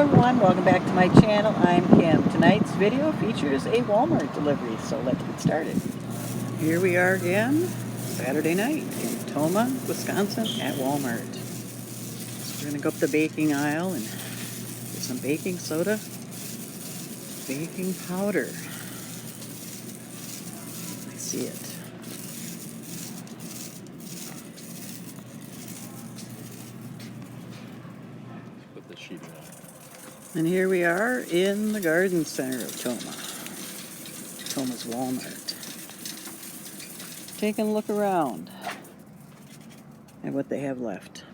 Hello everyone, welcome back to my channel. I'm Kim. Tonight's video features a Walmart delivery, so let's get started. Here we are again, Saturday night in Toma, Wisconsin at Walmart. So we're going to go up the baking aisle and get some baking soda, baking powder. I see it. Put the sheet on. And here we are in the garden center of Toma's Walmart. Taking a look around at what they have left.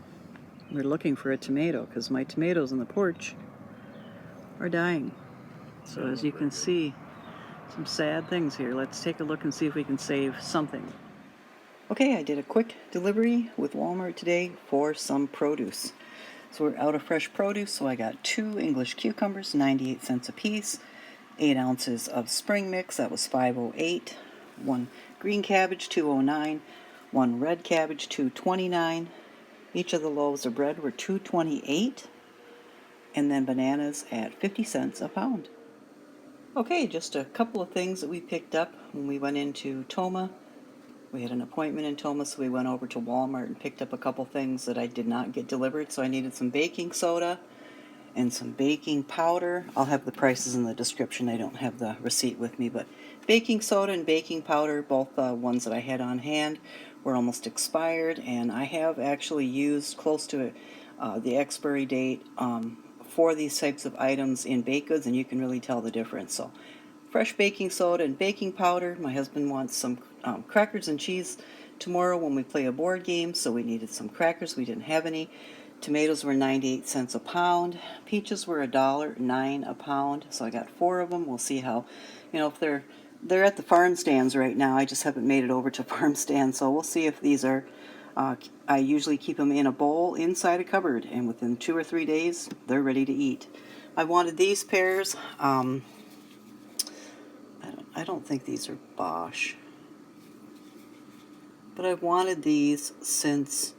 We're looking for a tomato because my tomatoes on the porch are dying. So as you can see, some sad things here. Let's take a look and see if we can save something. Okay, I did a quick delivery with Walmart today for some produce. So we're out of fresh produce, so I got 2 English cucumbers, 98 cents a piece, 8 ounces of spring mix, that was $5.08, 1 green cabbage, $2.09, 1 red cabbage, $2.29. Each of the loaves of bread were $2.28, and then bananas at 50 cents a pound. Okay, just a couple of things that we picked up when we went into Toma. We had an appointment in Toma, so we went over to Walmart and picked up a couple things that I did not get delivered. So I needed some baking soda and some baking powder. I'll have the prices in the description. I don't have the receipt with me, but baking soda and baking powder, both ones that I had on hand, were almost expired, and I have actually used close to the expiry date for these types of items in baked goods, and you can really tell the difference. So fresh baking soda and baking powder. My husband wants some crackers and cheese tomorrow when we play a board game, so we needed some crackers. We didn't have any. Tomatoes were 98 cents a pound. Peaches were $1.09 a pound, so I got 4 of them. We'll see how, if they're at the farm stands right now. I just haven't made it over to farm stands, so we'll see if these are. I usually keep them in a bowl inside a cupboard, and within 2 or 3 days, they're ready to eat. I wanted these pears. I don't think these are Bosch, but I wanted these since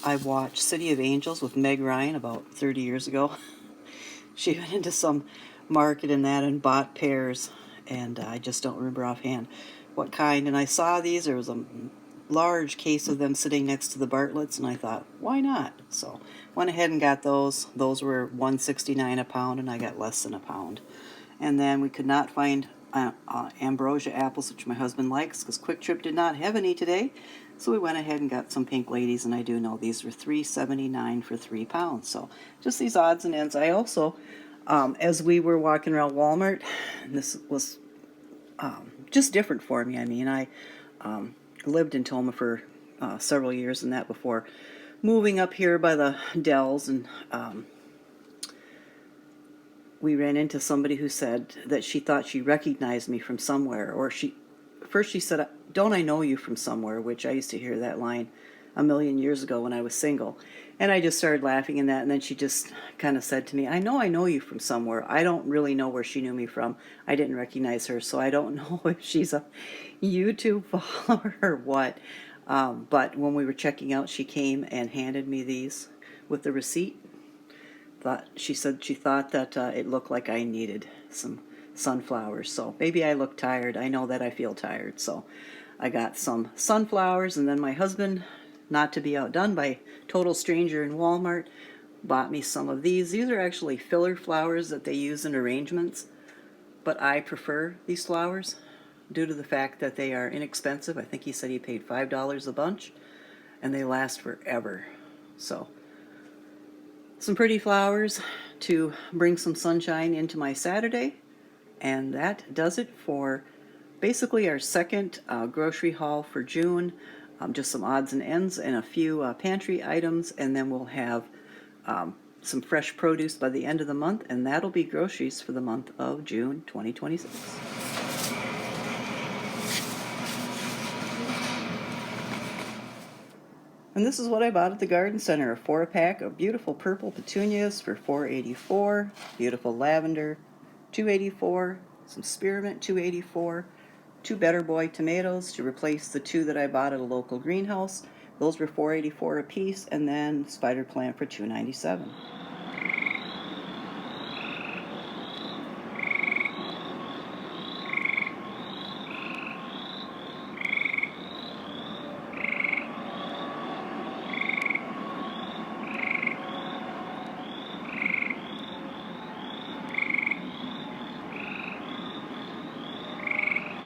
I watched City of Angels with Meg Ryan about 30 years ago. She went into some market in that and bought pears, and I just don't remember offhand what kind. And I saw these. There was a large case of them sitting next to the Bartlett's, and I thought, why not? So went ahead and got those. Those were $1.69 a pound, and I got less than a pound. And then we could not find ambrosia apples, which my husband likes, because Quick Trip did not have any today. So we went ahead and got some pink ladies, and I do know these were $3.79 for 3 pounds. So just these odds and ends. I also, as we were walking around Walmart, and this was just different for me. I mean, I lived in Toma for several years and that before moving up here by the Dells, and we ran into somebody who said that she thought she recognized me from somewhere, or first she said, "Don't I know you from somewhere?" Which I used to hear that line a million years ago when I was single. And I just started laughing in that, and then she just kind of said to me, I know you from somewhere. I don't really know where she knew me from. I didn't recognize her, so I don't know if she's a YouTube follower or what. But when we were checking out, she came and handed me these with the receipt. She said she thought that it looked like I needed some sunflowers. So maybe I look tired. I know that I feel tired. So I got some sunflowers, and then my husband, not to be outdone by total stranger in Walmart, bought me some of these. These are actually filler flowers that they use in arrangements, but I prefer these flowers due to the fact that they are inexpensive. I think he said he paid $5 a bunch, and they last forever. So some pretty flowers to bring some sunshine into my Saturday, and that does it for basically our second grocery haul for June. Just some odds and ends and a few pantry items, and then we'll have some fresh produce by the end of the month, and that'll be groceries for the month of June 2026. And this is what I bought at the garden center: a 4-pack of beautiful purple petunias for $4.84, beautiful lavender, $2.84, some spearmint, $2.84, 2 Better Boy tomatoes to replace the 2 that I bought at a local greenhouse. Those were $4.84 a piece, and then spider plant for $2.97.